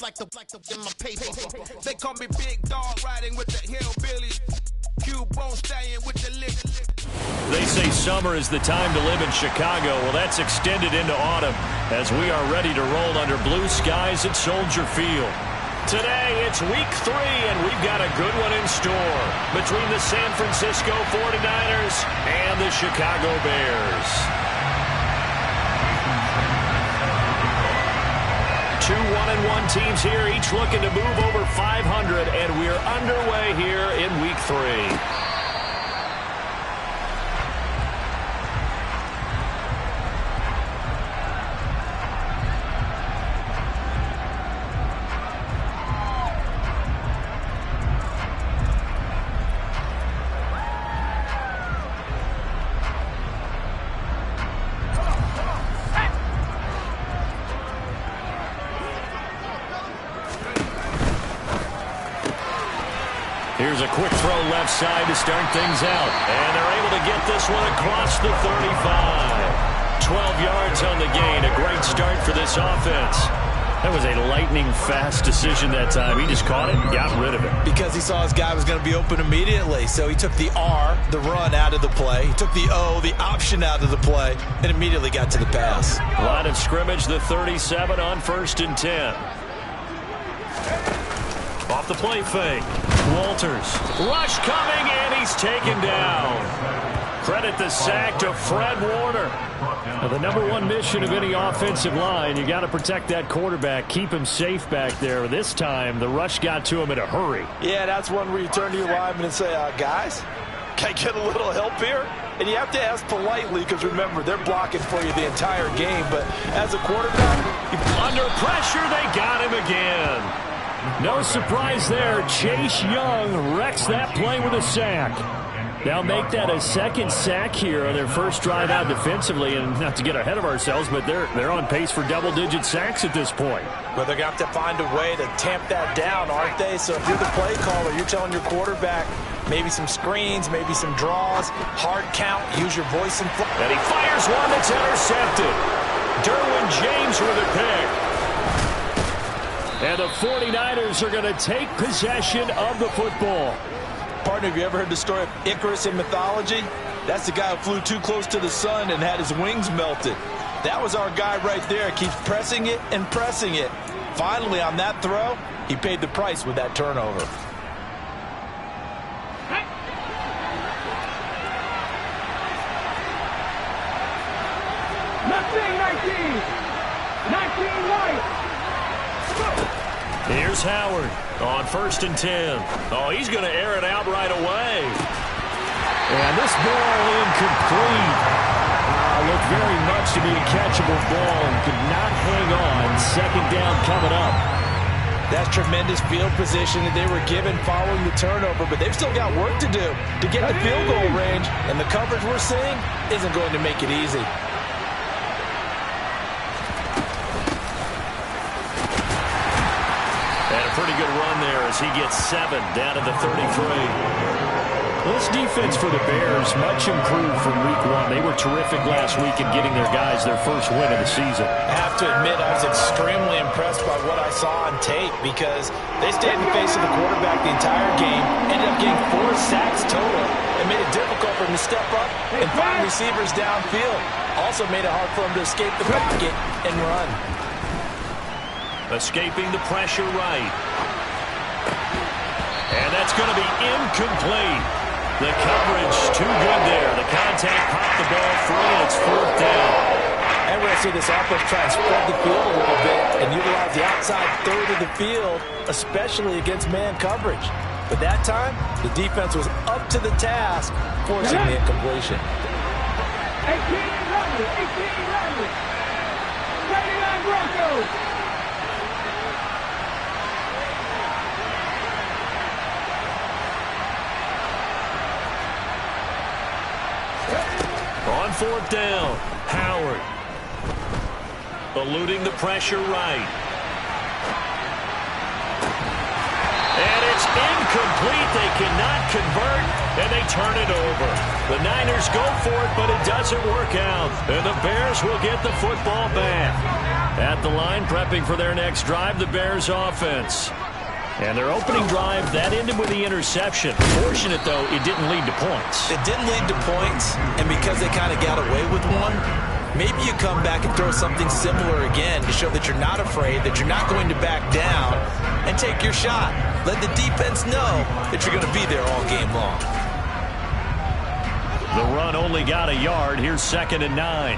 in my paper. They call me Big Dog, riding with the hillbillies. Cubone staying with the lick. They say summer is the time to live in Chicago. Well, that's extended into autumn as we are ready to roll under blue skies at Soldier Field. Today, it's week 3, and we've got a good one in store between the San Francisco 49ers and the Chicago Bears. 2 1-1 teams here, each looking to move over 500, and we're underway here in week 3. Here's a quick throw left side to start things out. And they're able to get this one across the 35. 12 yards on the gain. A great start for this offense. That was a lightning-fast decision that time. He just caught it and got rid of it. Because he saw his guy was going to be open immediately. So he took the R, the run, out of the play. He took the O, the option, out of the play, and immediately got to the pass. Line of scrimmage, the 37 on 1st and 10. Off the play fake. Walters. Rush coming, and he's taken down. Credit the sack to Fred Warner. Now, the #1 mission of any offensive line, you got to protect that quarterback, keep him safe back there. This time, the rush got to him in a hurry. Yeah, that's one where you turn to your lineman and say, guys, can I get a little help here? And you have to ask politely because, remember, they're blocking for you the entire game. But as a quarterback, under pressure, they got him again. No surprise there. Chase Young wrecks that play with a sack. They'll make that a second sack here on their first drive out defensively. And not to get ahead of ourselves, but they're on pace for double-digit sacks at this point. But they're going to have to find a way to tamp that down, aren't they? So if you're the play caller, you're telling your quarterback maybe some screens, maybe some draws, hard count, use your voice and flow. And he fires one that's intercepted. Derwin James with a pick. And the 49ers are going to take possession of the football. Partner, have you ever heard the story of Icarus in mythology? That's the guy who flew too close to the sun and had his wings melted. That was our guy right there. Keeps pressing it and pressing it. Finally, on that throw, he paid the price with that turnover. Nothing, 19 right. Here's Howard on 1st and 10. Oh, he's going to air it out right away. And this ball incomplete. Looked very much to be a catchable ball and could not hang on. 2nd down coming up. That's tremendous field position that they were given following the turnover, but they've still got work to do to get the field goal range, and the coverage we're seeing isn't going to make it easy. Pretty good run there as he gets 7 down to the 33. This defense for the Bears, much improved from week 1. They were terrific last week in getting their guys their first win of the season. I have to admit, I was extremely impressed by what I saw on tape because they stayed in the face of the quarterback the entire game, ended up getting 4 sacks total, and made it difficult for him to step up and find receivers downfield. Also made it hard for him to escape the pocket and run. Escaping the pressure right. And that's going to be incomplete. The coverage too good there. The contact popped the ball free, and it's 4th down. And we're going to see this offense try and spread the field a little bit and utilize the outside third of the field, especially against man coverage. But that time, the defense was up to the task, forcing the incompletion. 18 running. 39 Broncos. On 4th down, Howard. Eluding the pressure right. And it's incomplete. They cannot convert. and they turn it over. The Niners go for it, but it doesn't work out. And the Bears will get the football back. At the line, prepping for their next drive, the Bears offense. And their opening drive, that ended with the interception. Fortunate, though, it didn't lead to points. It didn't lead to points, and because they kind of got away with one, maybe you come back and throw something similar again to show that you're not afraid, that you're not going to back down, and take your shot. Let the defense know that you're going to be there all game long. The run only got a yard. Here's 2nd and 9.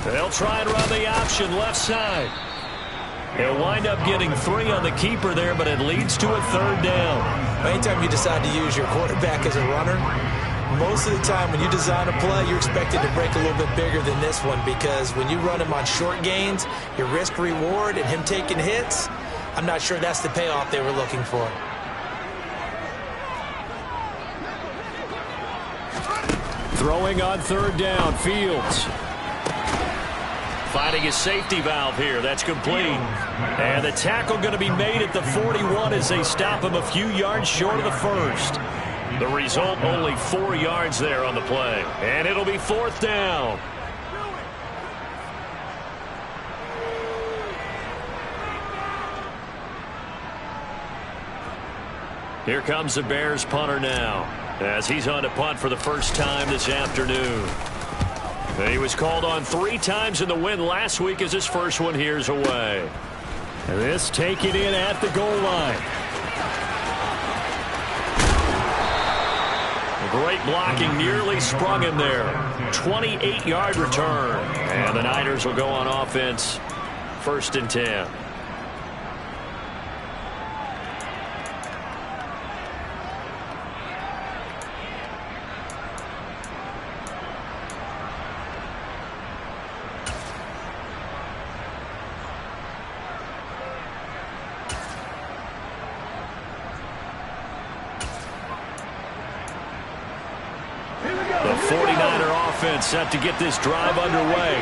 They'll try and run the option left side. They'll wind up getting 3 on the keeper there, but it leads to a 3rd down. Anytime you decide to use your quarterback as a runner, most of the time when you design a play, you're expected to break a little bit bigger than this one, because when you run him on short gains, your risk-reward and him taking hits, I'm not sure that's the payoff they were looking for. Throwing on 3rd down, Fields. Finding his safety valve here. That's complete. And the tackle going to be made at the 41 as they stop him a few yards short of the 1st. The result, only 4 yards there on the play. And it'll be 4th down. Here comes the Bears punter now, as he's on to punt for the first time this afternoon. He was called on 3 times in the win last week as his first one here's away. This taken in at the goal line. Great blocking, nearly sprung him there. 28-yard return. And the Niners will go on offense. 1st and 10. Set to get this drive underway.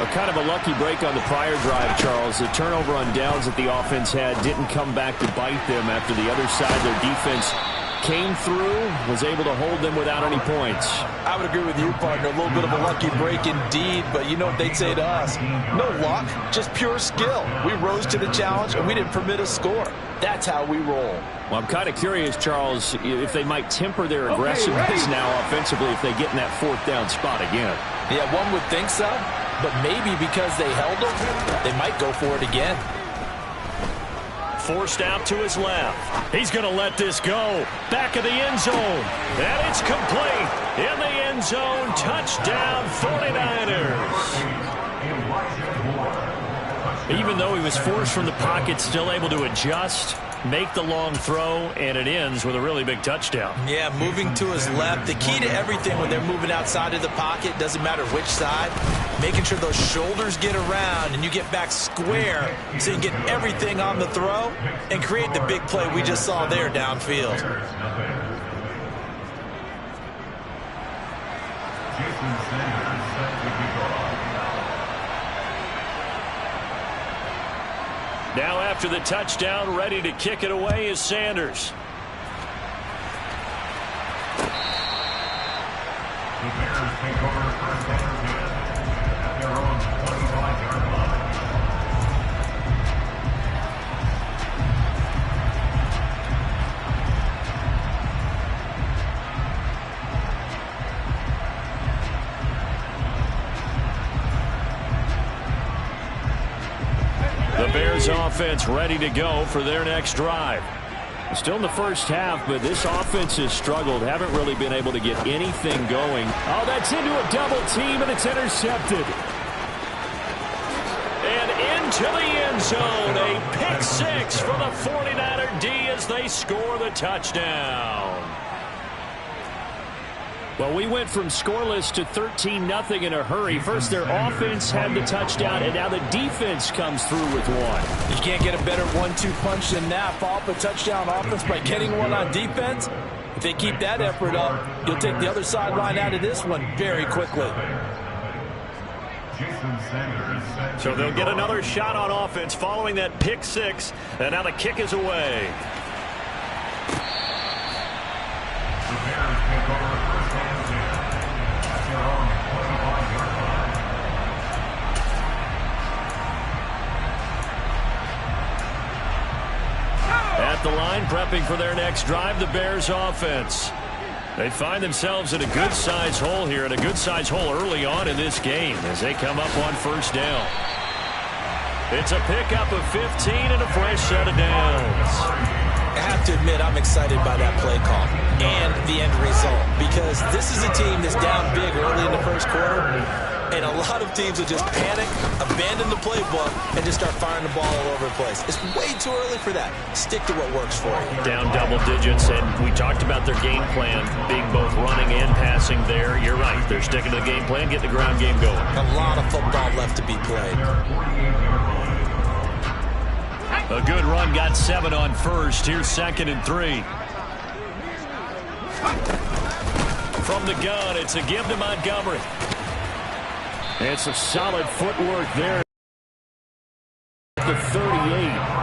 A kind of a lucky break on the prior drive, Charles. The turnover on downs that the offense had didn't come back to bite them after the other side. Their defense came through, was able to hold them without any points. I would agree with you, partner. A little bit of a lucky break indeed, but you know what they'd say to us? No luck, just pure skill. We rose to the challenge, and we didn't permit a score. That's how we roll. Well, I'm kind of curious, Charles, if they might temper their aggressiveness now offensively if they get in that 4th down spot again. Yeah, one would think so, but maybe because they held them, they might go for it again. Forced out to his left. He's going to let this go. Back of the end zone. And it's complete. In the end zone. Touchdown 49ers. Even though he was forced from the pocket, still able to adjust, make the long throw, and it ends with a really big touchdown. Yeah, moving to his left. The key to everything when they're moving outside of the pocket, doesn't matter which side, making sure those shoulders get around and you get back square so you can get everything on the throw and create the big play we just saw there downfield. Now after the touchdown, ready to kick it away is Sanders. The Bears take over 1st and 10 at their own 25-yard line. The Bears offense ready to go for their next drive. Still in the first half, but this offense has struggled. Haven't really been able to get anything going. Oh, that's into a double team, and it's intercepted. And into the end zone. A pick 6 for the 49er D as they score the touchdown. Well, we went from scoreless to 13-0 in a hurry. First, their offense had the touchdown, and now the defense comes through with one. You can't get a better 1-2 punch than that. Follow up a touchdown offense by getting one on defense. If they keep that effort up, you'll take the other sideline out of this one very quickly. So they'll get another shot on offense following that pick 6, and now the kick is away. at the line, prepping for their next drive, the Bears offense. They find themselves in a good-sized hole here, and a good-sized hole early on in this game as they come up on first down. It's a pickup of 15 and a fresh set of downs. I have to admit, I'm excited by that play call and the end result, because this is a team that's down big early in the first quarter, and a lot of teams will just panic, abandon the playbook, and just start firing the ball all over the place. It's way too early for that. Stick to what works for you. Down double digits, and we talked about their game plan being both running and passing there. You're right. They're sticking to the game plan, getting the ground game going. A lot of football left to be played. A good run, got 7 on first. Here's 2nd and 3. From the gun, it's a give to Montgomery. It's a solid footwork there. The 38.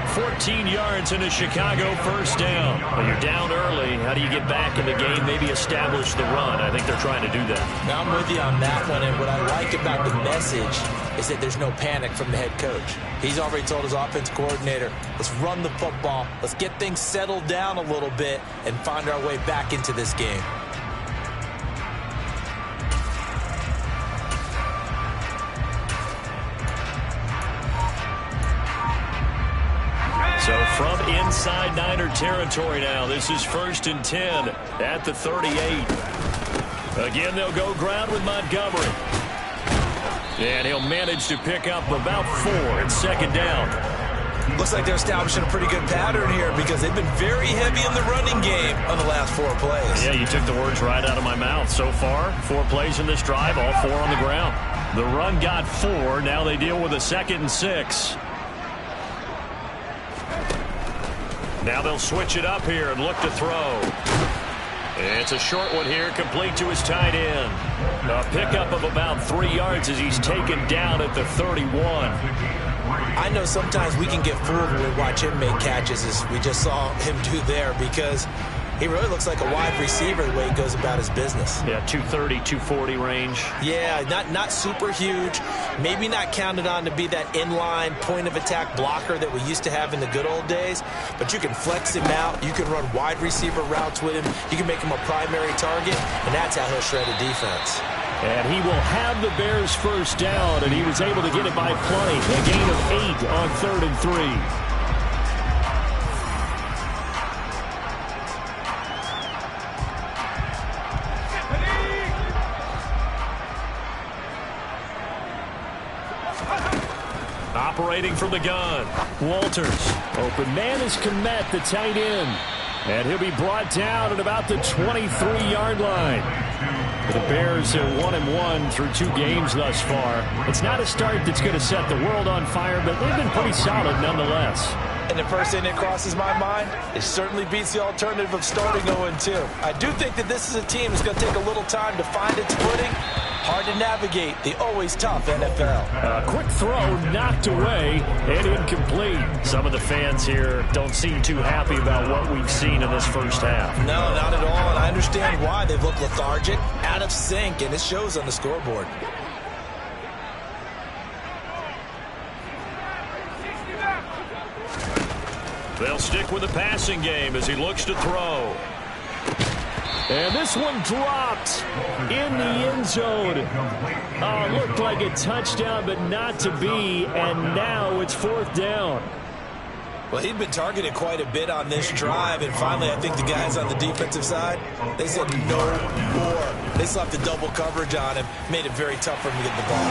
14 yards in a Chicago first down. Well, you're down early. How do you get back in the game, maybe establish the run? I think they're trying to do that. Now, I'm with you on that one, and what I like about the message is that there's no panic from the head coach. He's already told his offense coordinator, let's run the football, let's get things settled down a little bit, and find our way back into this game. So from inside Niner territory now, this is 1st and 10 at the 38. Again, they'll go ground with Montgomery. And he'll manage to pick up about 4 and 2nd down. Looks like they're establishing a pretty good pattern here because they've been very heavy in the running game on the last 4 plays. Yeah, you took the words right out of my mouth. So far, 4 plays in this drive, all 4 on the ground. The run got 4. Now they deal with a 2nd and 6. Now they'll switch it up here and look to throw. It's a short one here, complete to his tight end. A pickup of about 3 yards as he's taken down at the 31. I know sometimes we can get fooled when we watch him make catches, as we just saw him do there, because he really looks like a wide receiver the way he goes about his business. Yeah, 230, 240 range. Yeah, not super huge. Maybe not counted on to be that inline point-of-attack blocker that we used to have in the good old days. But you can flex him out. You can run wide receiver routes with him. You can make him a primary target, and that's how he'll shred a defense. And he will have the Bears first down, and he was able to get it by plenty. A gain of 8 on 3rd and 3. Operating from the gun, Walters. Open man is Kmet, the tight end. And he'll be brought down at about the 23-yard line. The Bears are 1-1 through 2 games thus far. It's not a start that's going to set the world on fire, but they've been pretty solid nonetheless. And the first thing that crosses my mind, it certainly beats the alternative of starting 0-2. I do think that this is a team that's going to take a little time to find its footing. Hard to navigate the always tough NFL. A quick throw knocked away and incomplete. Some of the fans here don't seem too happy about what we've seen in this first half. No, not at all, and I understand why. They've looked lethargic, out of sync, and it shows on the scoreboard. They'll stick with the passing game as he looks to throw. And this one dropped in the end zone. Looked like a touchdown, but not to be. And now it's 4th down. Well, he'd been targeted quite a bit on this drive, and finally I think the guys on the defensive side, they said no more. They slapped the double coverage on him, made it very tough for him to get the ball.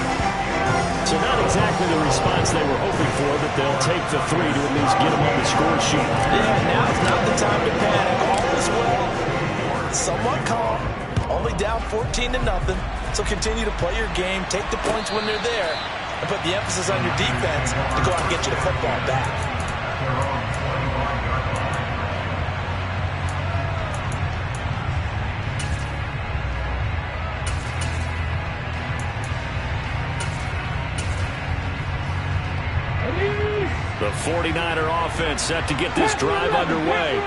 So not exactly the response they were hoping for, but they'll take the 3 to at least get him on the score sheet. Yeah, now's not the time to panic. All is well. Somewhat calm, only down 14-0. So continue to play your game, take the points when they're there, and put the emphasis on your defense to go out and get you the football back. The 49er offense set to get this drive underway.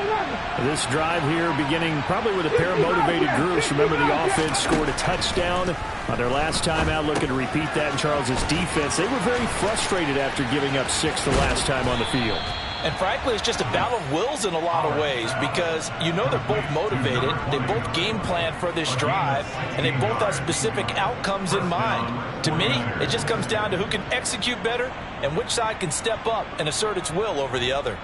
This drive here beginning probably with a pair of motivated groups. Remember, the offense scored a touchdown on their last time out, looking to repeat that in Charles's defense. They were very frustrated after giving up 6 the last time on the field. And frankly, it's just a battle of wills in a lot of ways because you know they're both motivated, they both game plan for this drive, and they both have specific outcomes in mind. To me, it just comes down to who can execute better and which side can step up and assert its will over the other.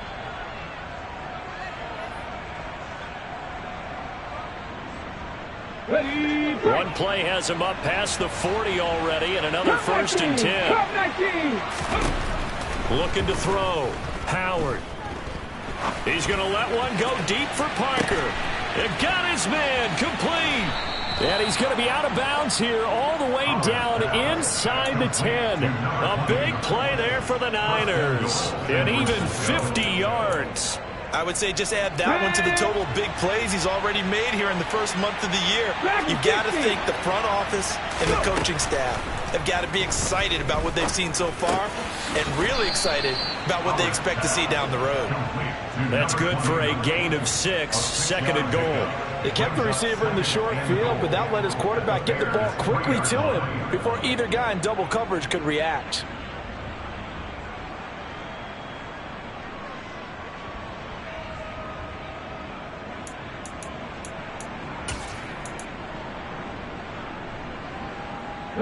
Ready, One play has him up past the 40 already, and another first and 10. Looking to throw. Howard. He's going to let one go deep for Parker. It got his man complete. And he's going to be out of bounds here all the way down inside the 10. A big play there for the Niners. And even 50 yards. I would say just add that one to the total of big plays he's already made here in the first month of the year. You've got to think the front office and the coaching staff have got to be excited about what they've seen so far and really excited about what they expect to see down the road. That's good for a gain of 6, second and goal. They kept the receiver in the short field, but that let his quarterback get the ball quickly to him before either guy in double coverage could react.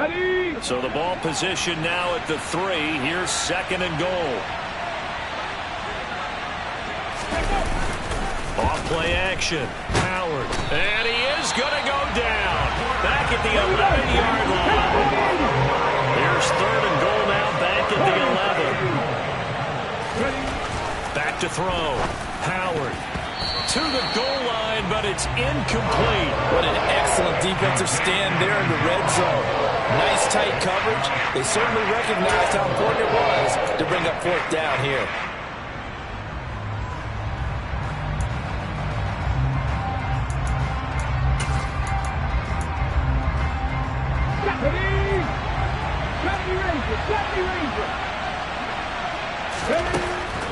ready. So the ball position now at the 3. Here's second and goal. Off play action. Howard. And he is going to go down. Back at the 11-yard line. Here's third and goal now back at the 11. Back to throw. Howard. To the goal line, but it's incomplete. What an excellent defensive stand there in the red zone. Nice tight coverage. They certainly recognized how important it was to bring up fourth down here.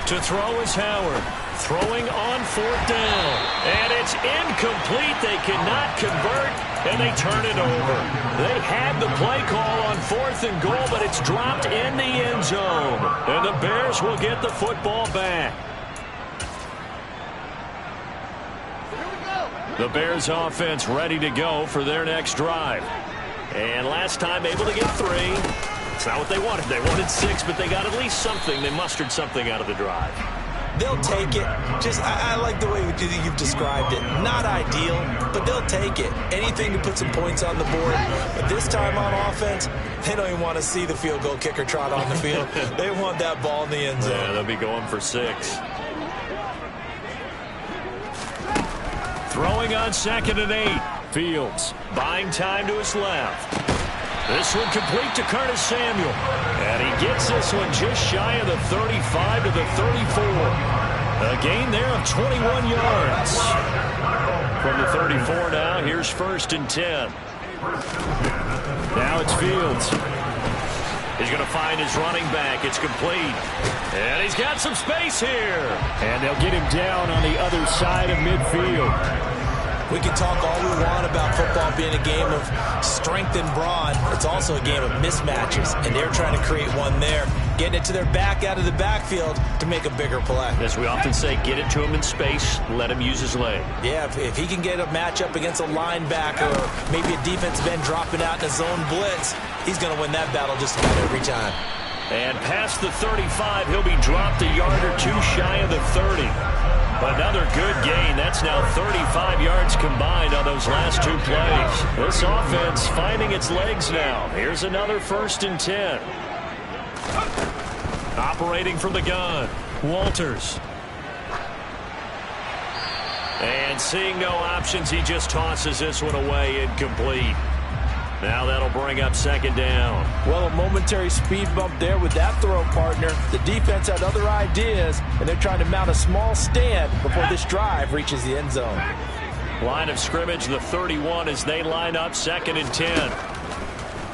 To throw is Howard. Throwing on fourth down. And it's incomplete. They cannot convert, and they turn it over. They had the play call on fourth and goal, but it's dropped in the end zone. And the Bears will get the football back. The Bears offense ready to go for their next drive. And last time able to get 3. It's not what they wanted. They wanted 6, but they got at least something. They mustered something out of the drive. They'll take it. I like the way you've described it. Not ideal, but they'll take it. Anything to put some points on the board. But this time on offense, they don't even want to see the field goal kicker trot on the field. They want that ball in the end zone. Yeah, they'll be going for 6. Throwing on second and 8. Fields buying time to his left. This one complete to Curtis Samuel. And he gets this one just shy of the 35 to the 34. A gain there of 21 yards. From the 34 now, here's first and 10. Now it's Fields. He's going to find his running back. It's complete. And he's got some space here. And they'll get him down on the other side of midfield. We can talk all we want about football being a game of strength and brawn. It's also a game of mismatches, and they're trying to create one there, getting it to their back out of the backfield to make a bigger play. As we often say, get it to him in space, let him use his leg. Yeah, if he can get a matchup against a linebacker or maybe a defensive end dropping out in a zone blitz, he's going to win that battle just about every time. And past the 35, he'll be dropped a yard or 2 shy of the 30. Another good gain. That's now 35 yards combined on those last 2 plays. This offense finding its legs now. Here's another first and 10. Operating from the gun, Walters. And seeing no options, he just tosses this one away, incomplete. Now that'll bring up second down. Well, a momentary speed bump there with that throw, partner. The defense had other ideas, and they're trying to mount a small stand before this drive reaches the end zone. Line of scrimmage, the 31 as they line up second and 10.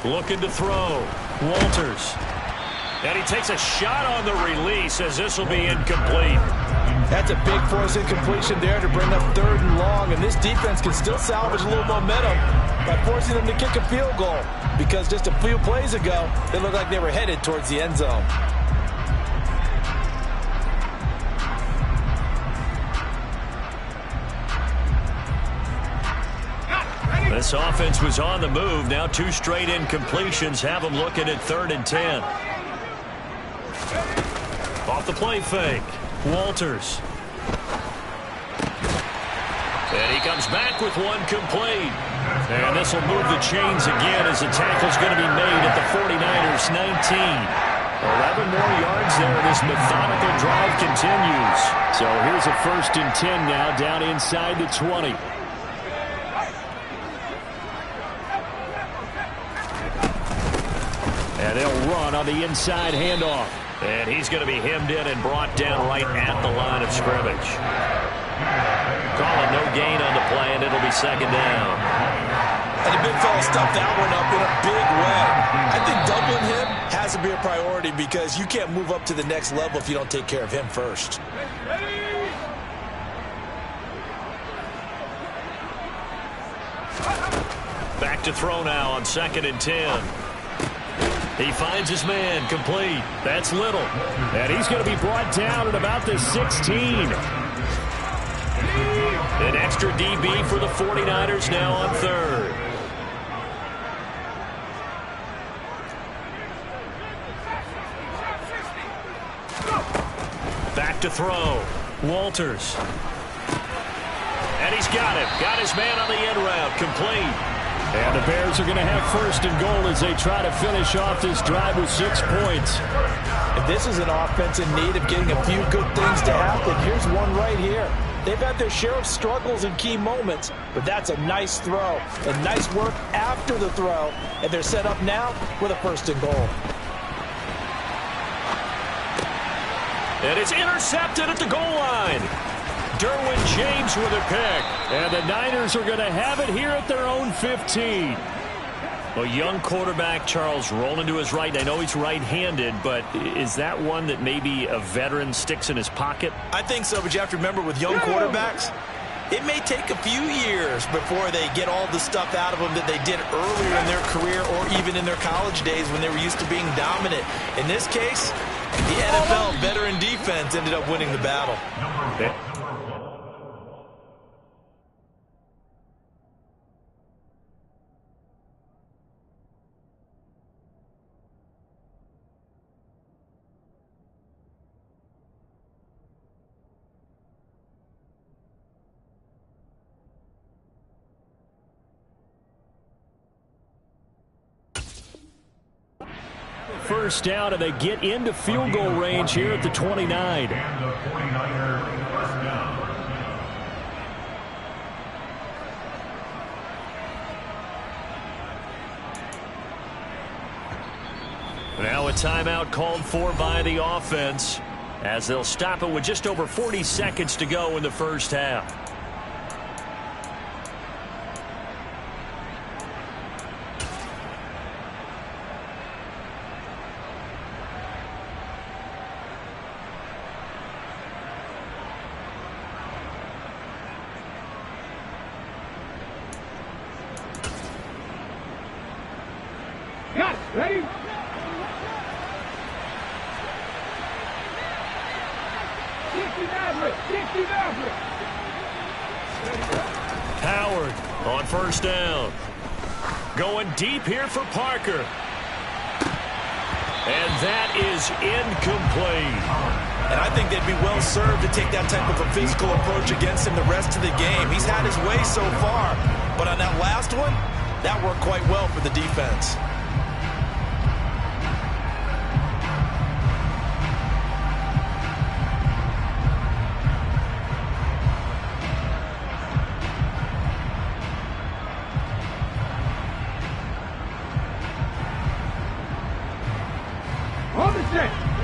Looking to throw. Walters. And he takes a shot on the release as this will be incomplete. That's a big force incompletion there to bring up third and long, and this defense can still salvage a little momentum by forcing them to kick a field goal, because just a few plays ago, they looked like they were headed towards the end zone. This offense was on the move. Now 2 straight incompletions have them looking at 3rd and 10. Off the play fake. Walters. And he comes back with 1 complete. And this will move the chains again as the tackle's going to be made at the 49ers 19. 11 more yards there. This methodical drive continues. So here's a 1st and 10 now down inside the 20. And they'll run on the inside handoff. And he's going to be hemmed in and brought down right at the line of scrimmage. Calling no gain on the play, and it'll be 2nd down. And the big fella stuffed that one up in a big way. I think doubling him has to be a priority because you can't move up to the next level if you don't take care of him first. Back to throw now on 2nd and 10. He finds his man, complete. That's Little. And he's going to be brought down at about the 16. An extra DB for the 49ers now on 3rd. Back to throw. Walters. And he's got him. Got his man on the end route. Complete. And the Bears are going to have 1st and goal as they try to finish off this drive with 6 points. If this is an offense in need of getting a few good things to happen, here's one right here. They've had their share of struggles in key moments, but that's a nice throw and nice work after the throw, and they're set up now with a 1st and goal. And it's intercepted at the goal line. Derwin James with a pick. And the Niners are going to have it here at their own 15. A young quarterback, Charles, rolling to his right. I know he's right-handed, but is that one that maybe a veteran sticks in his pocket? I think so, but you have to remember with young quarterbacks, it may take a few years before they get all the stuff out of them that they did earlier in their career or even in their college days when they were used to being dominant. In this case, the NFL veteran defense ended up winning the battle. First down, and they get into field goal range here at the 29. And the 49ers first down. Now a timeout called for by the offense as they'll stop it with just over 40 seconds to go in the first half. Ready? Howard on first down. Going deep here for Parker. And that is incomplete. And I think they'd be well served to take that type of a physical approach against him the rest of the game. He's had his way so far, but on that last one, that worked quite well for the defense.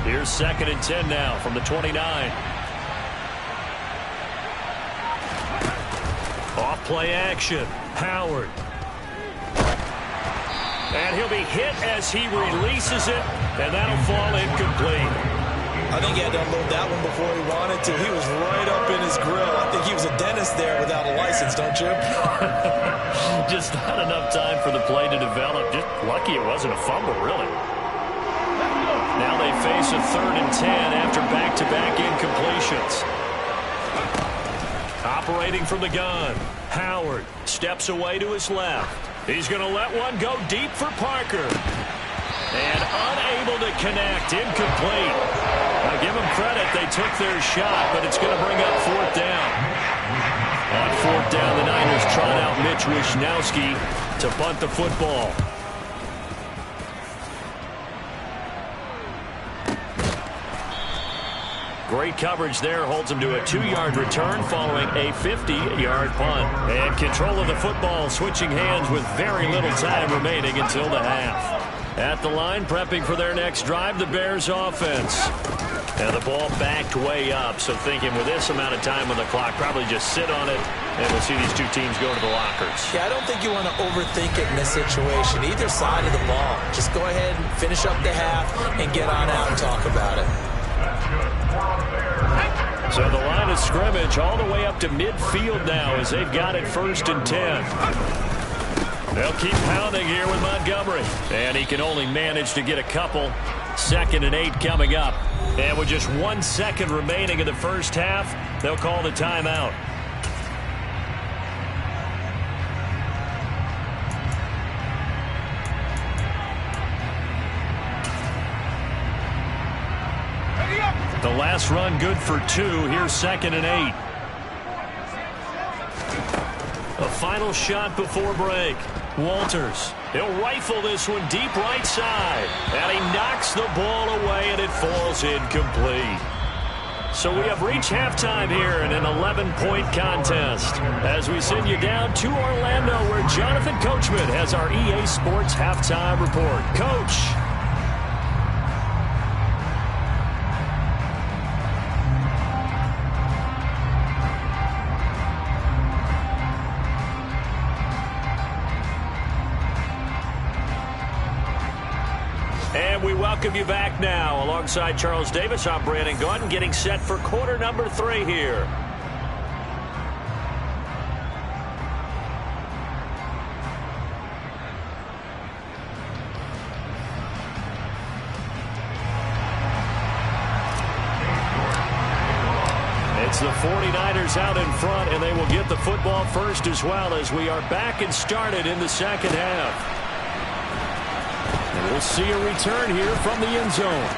Here's 2nd and 10 now from the 29. Off play action. Howard. And he'll be hit as he releases it, and that'll fall incomplete. I think he had to unload that one before he wanted to. He was right up in his grill. I think he was a dentist there without a license, don't you? Just not enough time for the play to develop. Just lucky it wasn't a fumble, really. Now they face a 3rd and 10 after back-to-back incompletions. Operating from the gun, Howard steps away to his left. He's going to let one go deep for Parker. And unable to connect, incomplete. Now give them credit, they took their shot, but it's going to bring up fourth down. On fourth down, the Niners trot out Mitch Wishnowsky to punt the football. Great coverage there, holds him to a 2-yard return following a 50-yard punt. And control of the football, switching hands with very little time remaining until the half. At the line, prepping for their next drive, the Bears offense. Now the ball backed way up, so thinking with this amount of time on the clock, probably just sit on it, and we'll see these two teams go to the lockers. Yeah, I don't think you want to overthink it in this situation, either side of the ball. Just go ahead and finish up the half and get on out and talk about it. So the line of scrimmage all the way up to midfield now as they've got it 1st and 10. They'll keep pounding here with Montgomery. And he can only manage to get a couple. 2nd and 8 coming up. And with just 1 second remaining in the first half, they'll call the timeout. The last run good for 2. Here's 2nd and 8. A final shot before break. Walters, he'll rifle this one deep right side. And he knocks the ball away, and it falls incomplete. So we have reached halftime here in an 11-point contest. As we send you down to Orlando, where Jonathan Coachman has our EA Sports halftime report. Coach. And we welcome you back now. Alongside Charles Davis, I'm Brandon Gaudin, getting set for quarter number 3 here. It's the 49ers out in front, and they will get the football first as well as we are back and started in the second half. We'll see a return here from the end zone.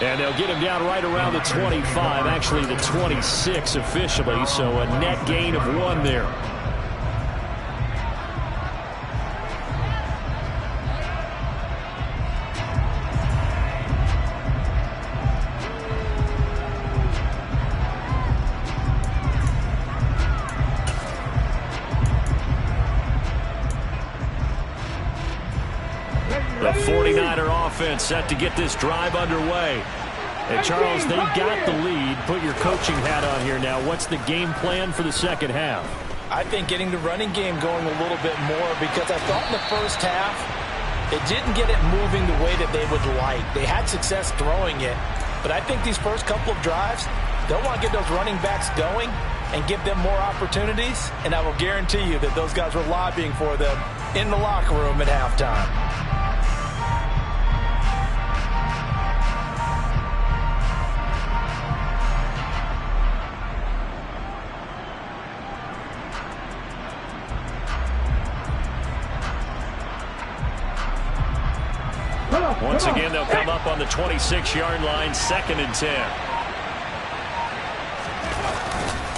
And they'll get him down right around the 25, actually the 26 officially, so a net gain of 1 there. The 49er offense set to get this drive underway. And Charles, they've got the lead. Put your coaching hat on here now. What's the game plan for the second half? I think getting the running game going a little bit more, because I thought in the first half it didn't get it moving the way that they would like. They had success throwing it, but I think these first couple of drives, they'll want to get those running backs going and give them more opportunities, and I will guarantee you that those guys were lobbying for them in the locker room at halftime. Once again, they'll come up on the 26-yard line, 2nd and 10.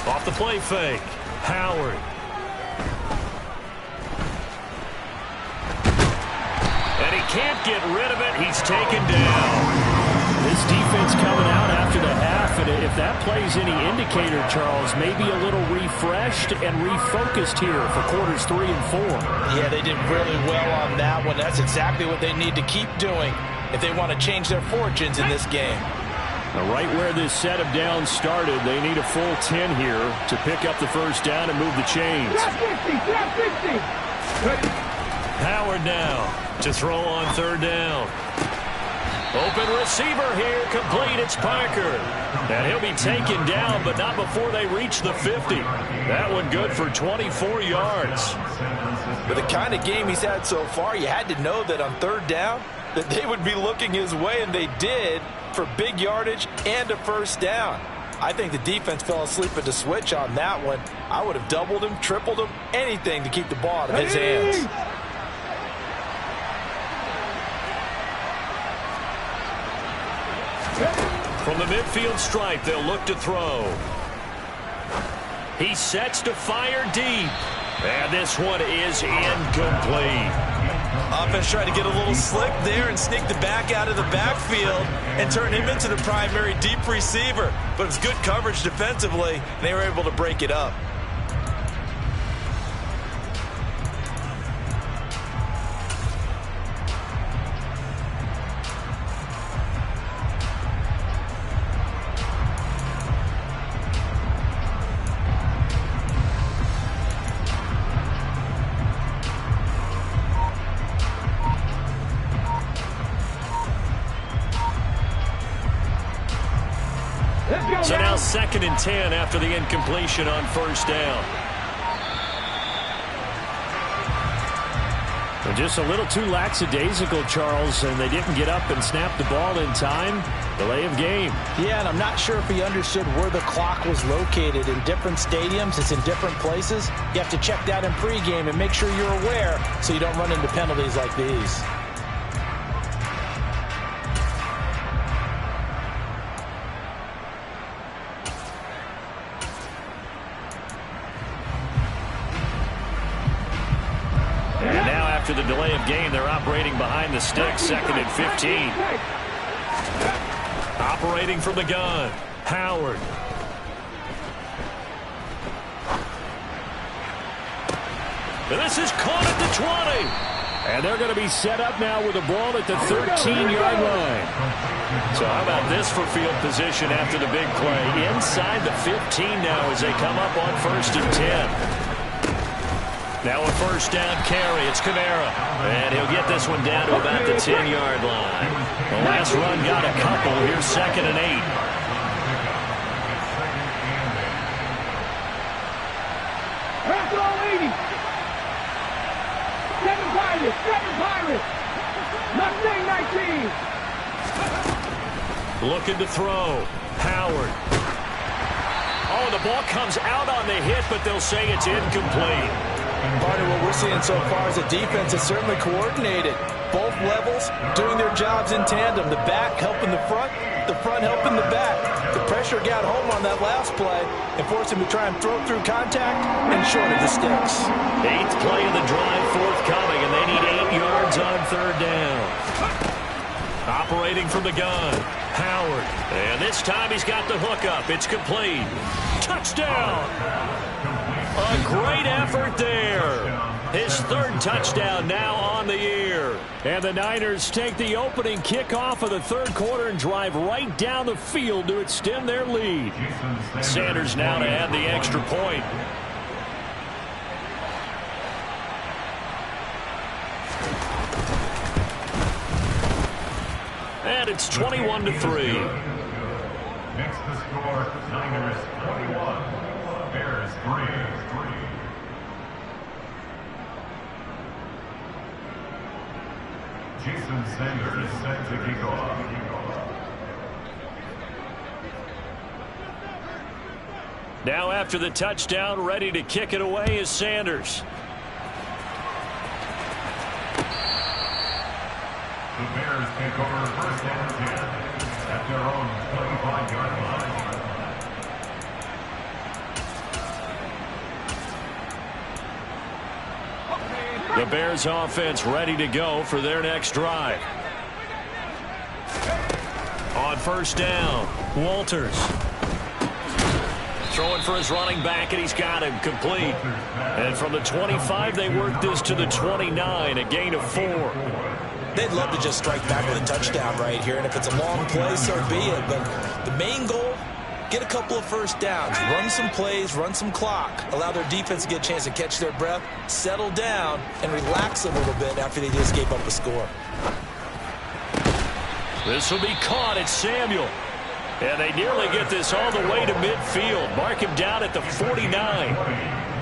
Off the play fake, Howard. And he can't get rid of it. He's taken down. This defense coming out after the half, and if that plays any indicator, Charles, maybe a little refreshed and refocused here for quarters 3 and 4. Yeah, they did really well on that one. That's exactly what they need to keep doing if they want to change their fortunes in this game. Now, right where this set of downs started, they need a full 10 here to pick up the first down and move the chains. Howard now to throw on 3rd down. Open receiver here, complete, it's Parker. And he'll be taken down, but not before they reach the 50. That one good for 24 yards. With the kind of game he's had so far, you had to know that on 3rd down, that they would be looking his way, and they did, for big yardage and a first down. I think the defense fell asleep at the switch on that one. I would have doubled him, tripled him, anything to keep the ball out of his hands. From the midfield stripe, they'll look to throw. He sets to fire deep. And this one is incomplete. Offense tried to get a little slick there and sneak the back out of the backfield and turn him into the primary deep receiver. But it was good coverage defensively, and they were able to break it up. So now 2nd and 10 after the incompletion on first down. Well, just a little too lackadaisical, Charles, and they didn't get up and snap the ball in time. Delay of game. Yeah, and I'm not sure if he understood where the clock was located. In different stadiums, it's in different places. You have to check that in pregame and make sure you're aware so you don't run into penalties like these. After the delay of game, they're operating behind the sticks, 2nd and 15. Operating from the gun, Howard. And this is caught at the 20. And they're going to be set up now with the ball at the 13-yard line. So how about this for field position after the big play? Inside the 15 now as they come up on 1st and 10. Now a first down carry. It's Kamara. And he'll get this one down to about the 10-yard line. The last run got a couple. Here's 2nd and 8. Pass all 80. 7 Pirates. Mustang 19. Looking to throw. Howard. Oh, the ball comes out on the hit, but they'll say it's incomplete. Part of what we're seeing so far is the defense is certainly coordinated. Both levels doing their jobs in tandem. The back helping the front helping the back. The pressure got home on that last play and forced him to try and throw through contact and short of the sticks. 8th play of the drive forthcoming, and they need 8 yards on 3rd down. Operating from the gun, Howard. And this time he's got the hookup. It's complete. Touchdown! A great effort there. His 3rd touchdown now on the year. And the Niners take the opening kickoff of the 3rd quarter and drive right down the field to extend their lead. Sanders now to add the extra point. And it's 21-3. Next to score, Niners 21, Bears 3. Jason Sanders set to kick off. Now after the touchdown, ready to kick it away is Sanders. The Bears take over 1st and 10 at their own 25-yard line. The Bears offense ready to go for their next drive. On 1st down, Walters. Throwing for his running back, and he's got him complete. And from the 25, they work this to the 29, a gain of 4. They'd love to just strike back with a touchdown right here, and if it's a long play, so be it. But the main goal, get a couple of first downs, run some plays, run some clock, allow their defense to get a chance to catch their breath, settle down, and relax a little bit after they just gave up a score. This will be caught. It's Samuel. And they nearly get this all the way to midfield. Mark him down at the 49.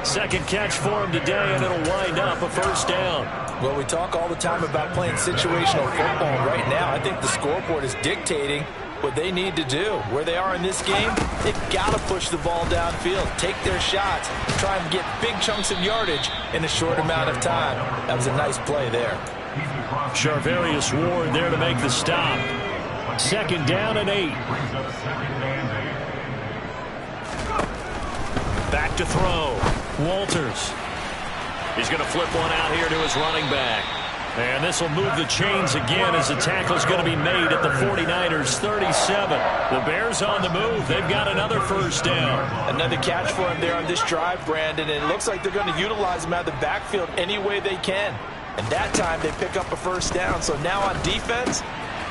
2nd catch for him today, and it'll wind up a first down. Well, we talk all the time about playing situational football. Right now, I think the scoreboard is dictating what they need to do. Where they are in this game, they've got to push the ball downfield, take their shots, try and get big chunks of yardage in a short amount of time. That was a nice play there. Charvarius Ward there to make the stop. 2nd down and 8. Back to throw. Walters. He's going to flip one out here to his running back. And this will move the chains again as the tackle's going to be made at the 49ers 37. The Bears on the move. They've got another 1st down. Another catch for him there on this drive, Brandon. And it looks like they're going to utilize him out of the backfield any way they can. And that time they pick up a 1st down. So now on defense,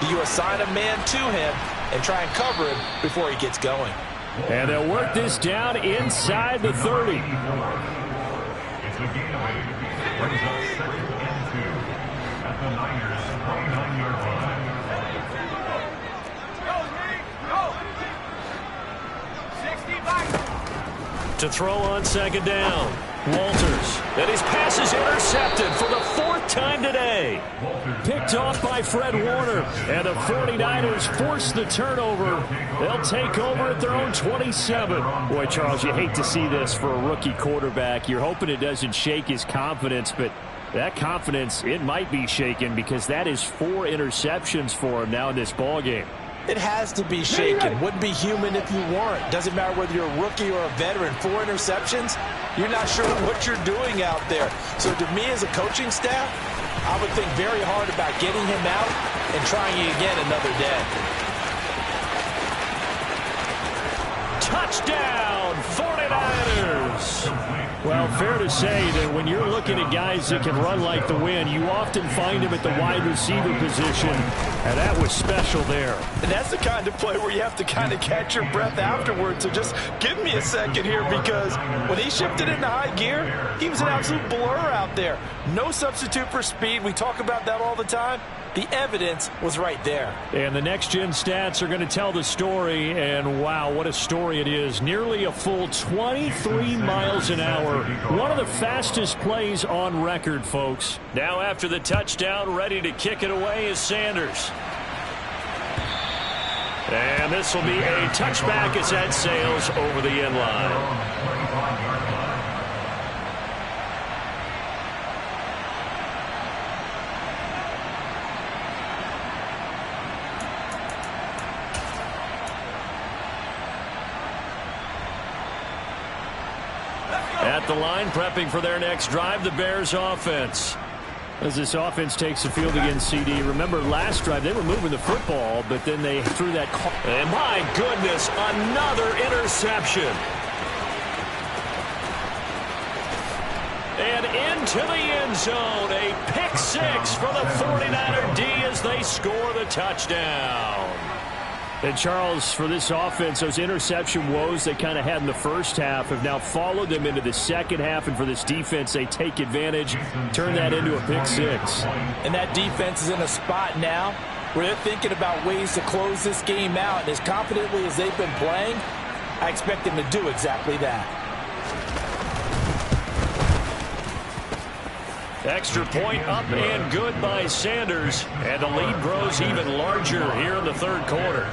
do you assign a man to him and try and cover him before he gets going? And they'll work this down inside the 30. It's a gain of 8. Brings up 2nd and 2 at the Niners' 29-yard line. To throw on 2nd down. Walters. And his pass is intercepted for the 4th time today. Picked off by Fred Warner. And the 49ers force the turnover. They'll take over at their own 27. Boy, Charles, you hate to see this for a rookie quarterback. You're hoping it doesn't shake his confidence, but that confidence, it might be shaken because that is 4 interceptions for him now in this ballgame. It has to be shaken. Wouldn't be human if you weren't. Doesn't matter whether you're a rookie or a veteran. 4 interceptions, you're not sure what you're doing out there. So to me as a coaching staff, I would think very hard about getting him out and trying again another day. Touchdown, 49ers! Well, fair to say that when you're looking at guys that can run like the wind, you often find them at the wide receiver position, and that was special there. And that's the kind of play where you have to kind of catch your breath afterwards. So just give me a second here, because when he shifted into high gear, he was an absolute blur out there. No substitute for speed. We talk about that all the time. The evidence was right there. And the next-gen stats are going to tell the story, and wow, what a story it is. Nearly a full 23 miles an hour. One of the fastest plays on record, folks. Now after the touchdown, ready to kick it away is Sanders. And this will be a touchback as that sails over the end line. At the line, prepping for their next drive, the Bears offense. As this offense takes the field against CD. Remember last drive, they were moving the football, but then they threw that call. And my goodness, another interception. And into the end zone, a pick 6 for the 49er D as they score the touchdown. And Charles, for this offense, those interception woes they kind of had in the first half have now followed them into the second half. And for this defense, they take advantage, turn that into a pick 6. And that defense is in a spot now where they're thinking about ways to close this game out. And as confidently as they've been playing, I expect them to do exactly that. Extra point up and good by Sanders. And the lead grows even larger here in the third quarter.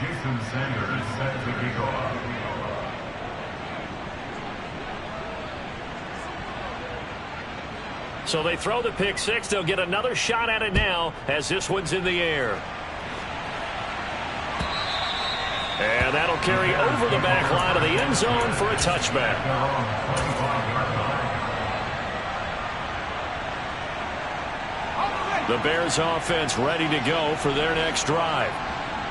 Jason Sanders set to kick off. So they throw the pick 6. They'll get another shot at it now as this one's in the air. And that'll carry over the back line of the end zone for a touchback. The Bears offense ready to go for their next drive.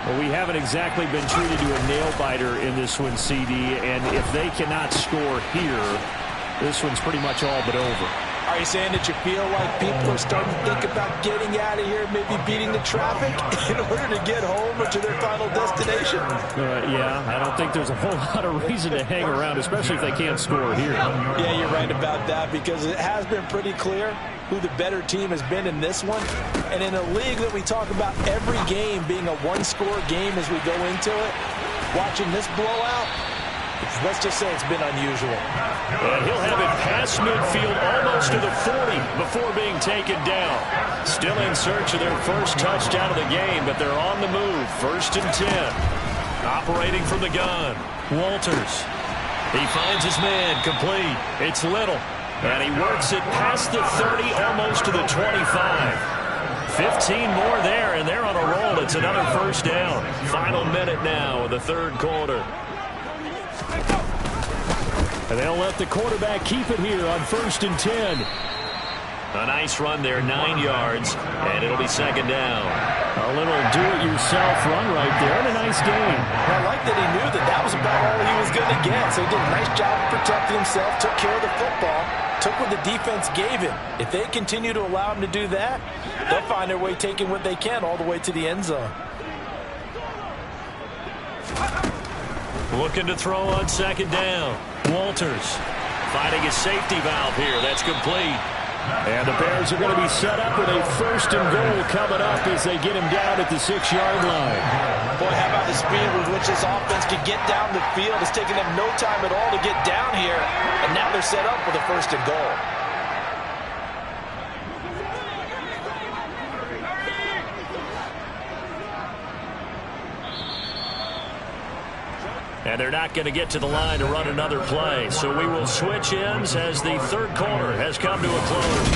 Well, we haven't exactly been treated to a nail-biter in this one, CD. And if they cannot score here, this one's pretty much all but over. Are you saying that you feel like people are starting to think about getting out of here, maybe beating the traffic in order to get home or to their final destination? Yeah, I don't think there's a whole lot of reason to hang around, especially if they can't score here. Yeah, you're right about that, because it has been pretty clear who the better team has been in this one. And in a league that we talk about every game being a one-score game as we go into it, watching this blowout, it Let's just say it's been unusual. And he'll have it past midfield almost to the 40 before being taken down. Still in search of their first touchdown of the game, but they're on the move. 1st and 10. Operating from the gun. Walters. He finds his man complete. It's Little. And he works it past the 30, almost to the 25. 15 more there, and they're on a roll. It's another first down. Final minute now of the 3rd quarter. And they'll let the quarterback keep it here on 1st and 10. A nice run there, 9 yards, and it'll be 2nd down. A little do-it-yourself run right there, and a nice game. I like that he knew that was about all he was going to get, so he did a nice job of protecting himself, took care of the football, took what the defense gave him. If they continue to allow him to do that, they'll find their way taking what they can all the way to the end zone. Looking to throw on 2nd down. Walters finding a safety valve here. That's complete. And the Bears are going to be set up with a 1st and goal coming up as they get him down at the 6-yard line. Boy, how about the speed with which this offense can get down the field? It's taken them no time at all to get down here, and now they're set up with a 1st and goal. And they're not going to get to the line to run another play. So we will switch ends as the 3rd quarter has come to a close.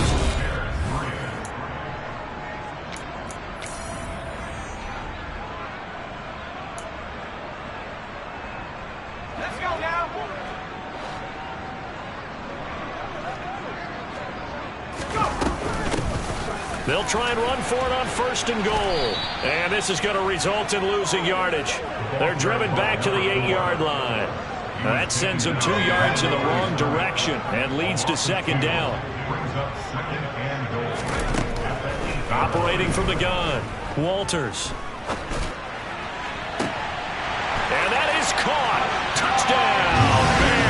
Let's go now. They'll try and run for it on 1st and goal. And this is going to result in losing yardage. They're driven back to the 8-yard line. That sends them 2 yards in the wrong direction and leads to 2nd down. Operating from the gun, Walters. And that is caught. Touchdown, Bears.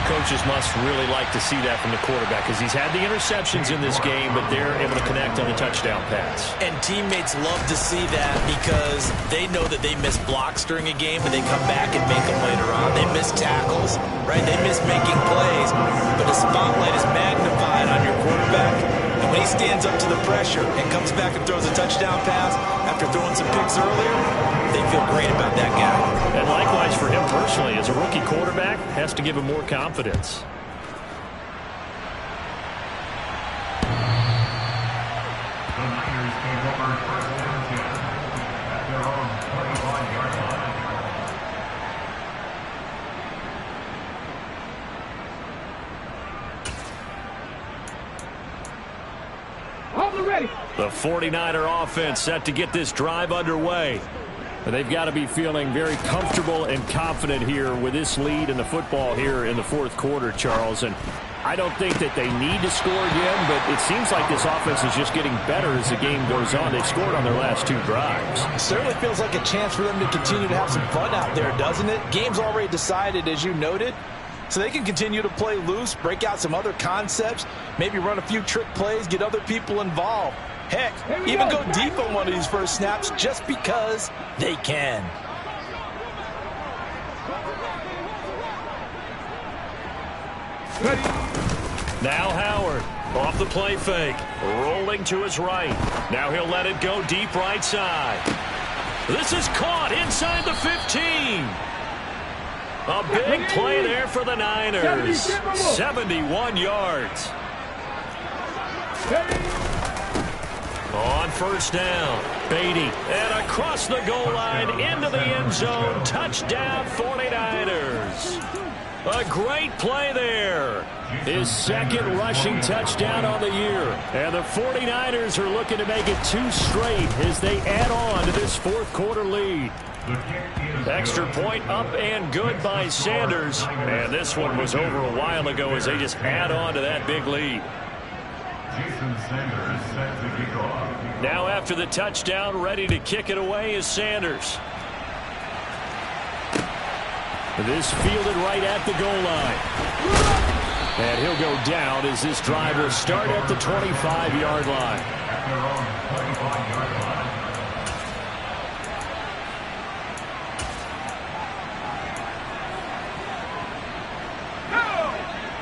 Coaches must really like to see that from the quarterback because he's had the interceptions in this game, but they're able to connect on the touchdown pass. And teammates love to see that because they know that they miss blocks during a game, but they come back and make them later on. They miss tackles, right? They miss making plays, but the spotlight is magnified on your quarterback. And when he stands up to the pressure and comes back and throws a touchdown pass after throwing some picks earlier, they feel great about that guy. And likewise for him personally, as a rookie quarterback, has to give him more confidence. The Niners came over 1st and 10 at their own 25-yard line. Hold it ready. The 49er offense set to get this drive underway. And they've got to be feeling very comfortable and confident here with this lead in the football here in the 4th quarter, Charles. And I don't think that they need to score again, but it seems like this offense is just getting better as the game goes on. They've scored on their last 2 drives. It certainly feels like a chance for them to continue to have some fun out there, doesn't it? Game's already decided, as you noted. So they can continue to play loose, break out some other concepts, maybe run a few trick plays, get other people involved. Heck, even go deep on one of these first snaps just because they can. Now Howard off the play fake, rolling to his right. Now he'll let it go deep right side. This is caught inside the 15. A big play there for the Niners. 71 yards. On 1st down, Beatty, and across the goal line into the end zone. Touchdown, 49ers. A great play there. His 2nd rushing touchdown on the year. And the 49ers are looking to make it 2 straight as they add on to this 4th quarter lead. Extra point up and good by Sanders. And this one was over a while ago as they just add on to that big lead. Jason Sanders set to kick off. Now after the touchdown, ready to kick it away is Sanders. This fielded right at the goal line. And he'll go down as this drive will start at the 25-yard line. At their own 25-yard line.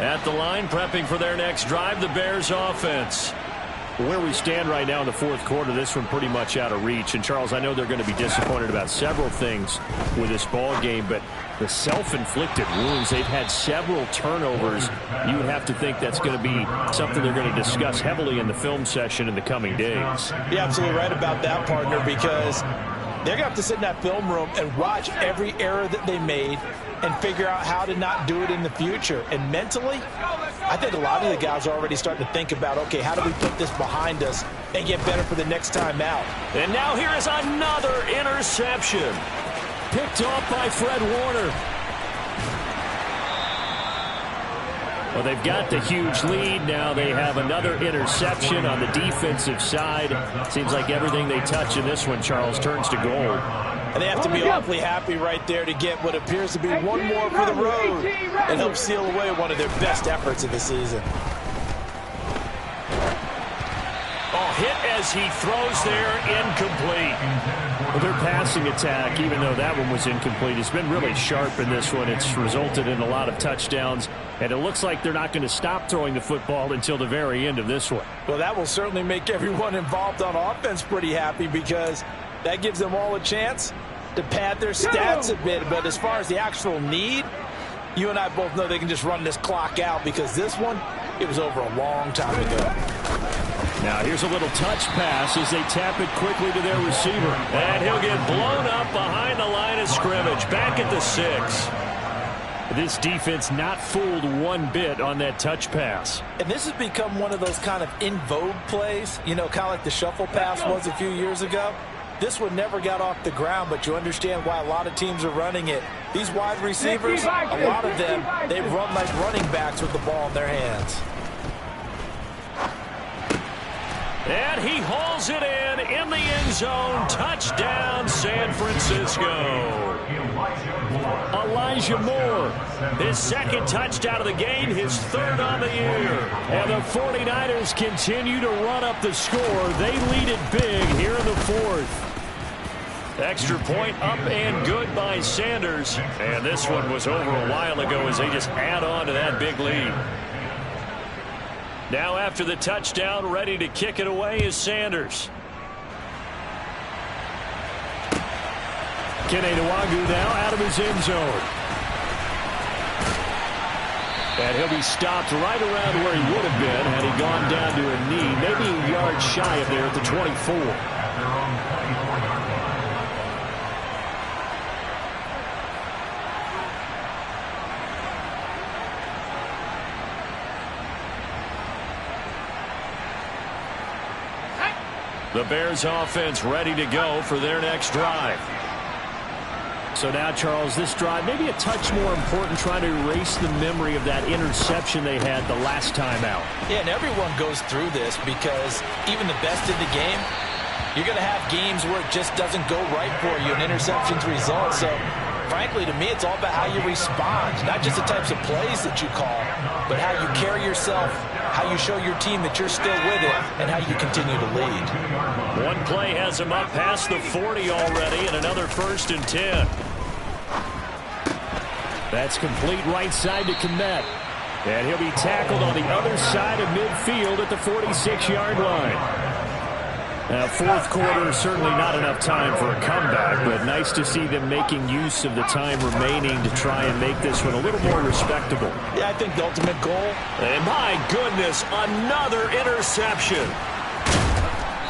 At the line, prepping for their next drive, the Bears offense. Where we stand right now in the fourth quarter, this one pretty much out of reach. And, Charles, I know they're going to be disappointed about several things with this ball game, but the self-inflicted wounds, they've had several turnovers. You would have to think that's going to be something they're going to discuss heavily in the film session in the coming days. You're absolutely right about that, partner, because they're going to have to sit in that film room and watch every error that they made and figure out how to not do it in the future. And mentally, I think a lot of the guys are already starting to think about, okay, how do we put this behind us and get better for the next time out? And now here is another interception. Picked off by Fred Warner. Well, they've got the huge lead. Now they have another interception on the defensive side. Seems like everything they touch in this one, Charles, turns to gold. And they have to be awfully happy right there to get what appears to be one more for the road and help seal away one of their best efforts of the season. Oh, hit as he throws there, incomplete. Well, their passing attack, even though that one was incomplete, has been really sharp in this one. It's resulted in a lot of touchdowns, and it looks like they're not going to stop throwing the football until the very end of this one. Well, that will certainly make everyone involved on offense pretty happy, because that gives them all a chance to pad their stats a bit. But as far as the actual need, you and I both know they can just run this clock out, because this one, it was over a long time ago. Now here's a little touch pass as they tap it quickly to their receiver. And he'll get blown up behind the line of scrimmage. Back at the 6. This defense not fooled one bit on that touch pass. And this has become one of those kind of in vogue plays, you know, kind of like the shuffle pass was a few years ago. This one never got off the ground, but you understand why a lot of teams are running it. These wide receivers, a lot of them, they run like running backs with the ball in their hands. And he hauls it in the end zone. Touchdown, San Francisco. Elijah Moore, his second touchdown of the game, his third on the year. And the 49ers continue to run up the score. They lead it big here in the fourth. Extra point up and good by Sanders. And this one was over a while ago as they just add on to that big lead. Now after the touchdown, ready to kick it away is Sanders. Kene Nwangwu now out of his end zone. And he'll be stopped right around where he would have been had he gone down to a knee, maybe a yard shy of there at the 24. The Bears offense ready to go for their next drive. So now, Charles, this drive maybe a touch more important, trying to erase the memory of that interception they had the last time out. Yeah, and everyone goes through this, because even the best in the game, you're going to have games where it just doesn't go right for you, and interceptions result. So, frankly, to me, it's all about how you respond, not just the types of plays that you call, but how you carry yourself, how you show your team that you're still with it, and how you continue to lead. One play has him up past the 40 already, and another 1st and 10. That's complete right side to Kmet. And he'll be tackled on the other side of midfield at the 46-yard line. Now, fourth quarter, certainly not enough time for a comeback, but nice to see them making use of the time remaining to try and make this one a little more respectable. Yeah, I think the ultimate goal. And my goodness, another interception.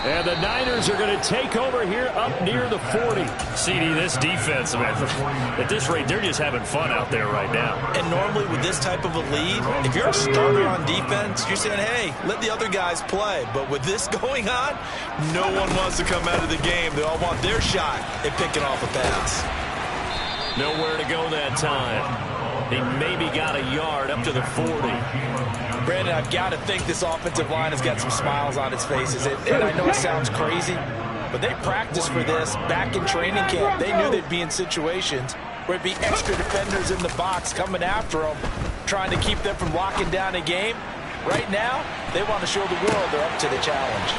And the Niners are going to take over here up near the 40. CD, this defense, man, at this rate, they're just having fun out there right now. And normally with this type of a lead, if you're a starter on defense, you're saying, hey, let the other guys play. But with this going on, no one wants to come out of the game. They all want their shot at picking off a pass. Nowhere to go that time. He maybe got a yard up to the 40. Brandon, I've got to think this offensive line has got some smiles on its faces. And I know it sounds crazy, but they practiced for this back in training camp. They knew they'd be in situations where it'd be extra defenders in the box coming after them, trying to keep them from locking down a game. Right now, they want to show the world they're up to the challenge.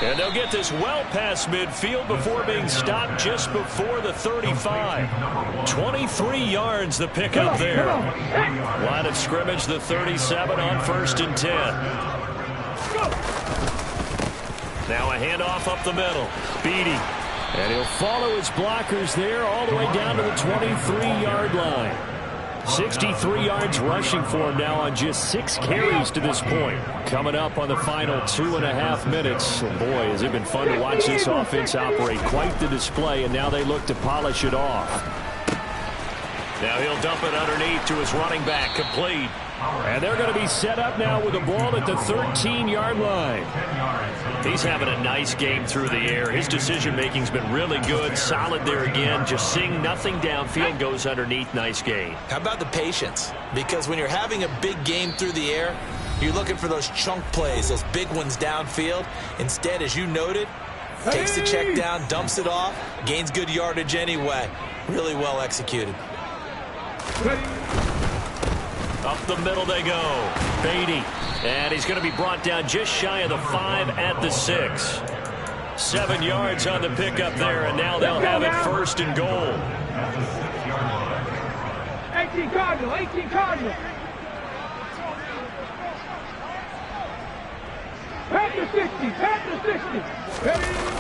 And they'll get this well past midfield before being stopped just before the 35. 23 yards the pickup there. Line of scrimmage, the 37 on 1st and 10. Now a handoff up the middle. Beatty. And he'll follow his blockers there all the way down to the 23-yard line. 63 yards rushing for him now on just 6 carries to this point. Coming up on the final 2.5 minutes. Oh boy, has it been fun to watch this offense operate. Quite the display, and now they look to polish it off. Now he'll dump it underneath to his running back, complete. And they're going to be set up now with the ball at the 13-yard line. He's having a nice game through the air. His decision-making's been really good. Solid there again. Just seeing nothing downfield, goes underneath. Nice game. How about the patience? Because when you're having a big game through the air, you're looking for those chunk plays, those big ones downfield. Instead, as you noted, takes the check down, dumps it off, gains good yardage anyway. Really well executed. Up the middle they go. Beatty. And he's going to be brought down just shy of the 5 at the 6. 7 yards on the pickup there, and now they'll have it 1st and goal. 18 Cardinal, 18 Cardinal. Pass the 60, pass the 60.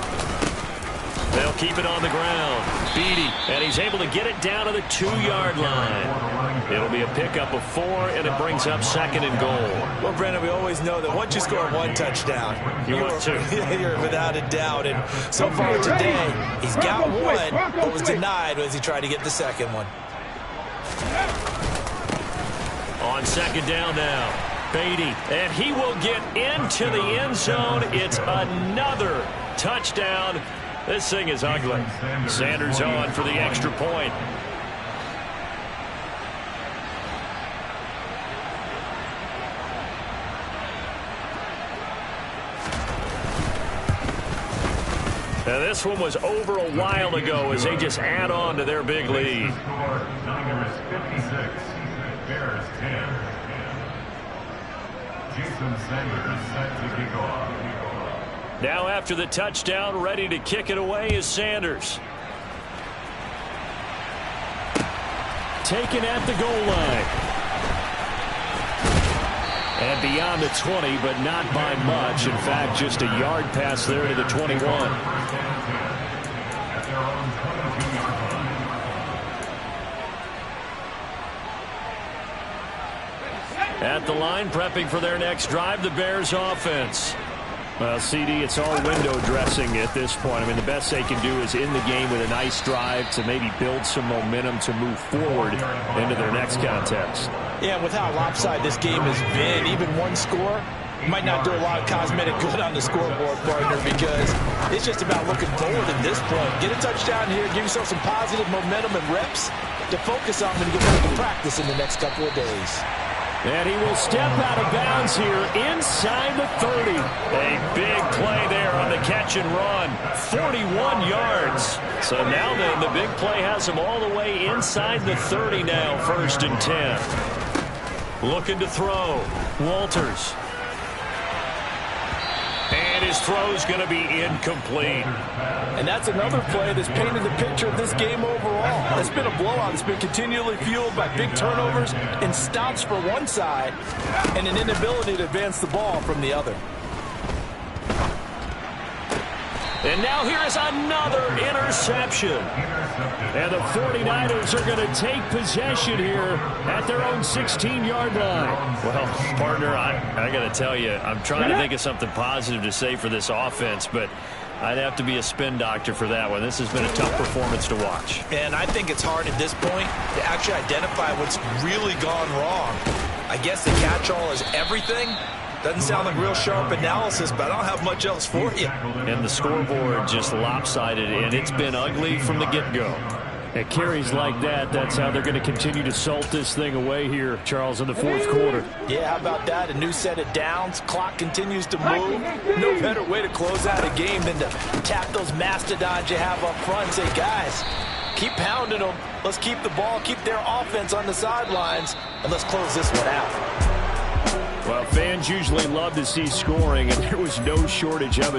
They'll keep it on the ground. Beatty, and he's able to get it down to the 2-yard line. It'll be a pickup of 4, and it brings up 2nd and goal. Well, Brandon, we always know that once you score 1 touchdown, you want 2. You're without a doubt. And so far today, he's got 1, but was denied as he tried to get the 2nd one. On 2nd down now, Beatty, and he will get into the end zone. It's another touchdown. This thing is ugly. Sanders on for the extra point. Now this one was over a while ago as they just add on to their big lead. Niners 56, Bears 10. Jason Sanders set to kick off. Now after the touchdown, ready to kick it away is Sanders. Taken at the goal line. And beyond the 20, but not by much. In fact, just a yard pass there to the 21. At the line, prepping for their next drive, the Bears offense. Well, CD, it's all window dressing at this point. I mean, the best they can do is in the game with a nice drive to maybe build some momentum to move forward into their next contest. Yeah, with how lopsided this game has been, even 1 score might not do a lot of cosmetic good on the scoreboard, partner, because it's just about looking forward at this point. Get a touchdown here, give yourself some positive momentum and reps to focus on when you get back to practice in the next couple of days. And he will step out of bounds here inside the 30. A big play there on the catch and run. 41 yards. So now then, the big play has him all the way inside the 30 now, 1st and 10. Looking to throw. Walters. And his throw's going to be incomplete. And that's another play that's painted the picture of this game overall. It's been a blowout. It's been continually fueled by big turnovers and stops for one side and an inability to advance the ball from the other. And now here is another interception. And the 49ers are going to take possession here at their own 16-yard line. Well, partner, I got to tell you, I'm trying to think of something positive to say for this offense, but I'd have to be a spin doctor for that one. This has been a tough performance to watch. And I think it's hard at this point to actually identify what's really gone wrong. I guess the catch-all is everything. Doesn't sound like real sharp analysis, but I don't have much else for you. And the scoreboard just lopsided, and it's been ugly from the get-go. At carries like that, that's how they're going to continue to salt this thing away here, Charles, in the 4th quarter. Yeah, how about that? A new set of downs. Clock continues to move. No better way to close out a game than to tap those mastodons you have up front and say, guys, keep pounding them. Let's keep the ball, keep their offense on the sidelines, and let's close this one out. Well, fans usually love to see scoring, and there was no shortage of it.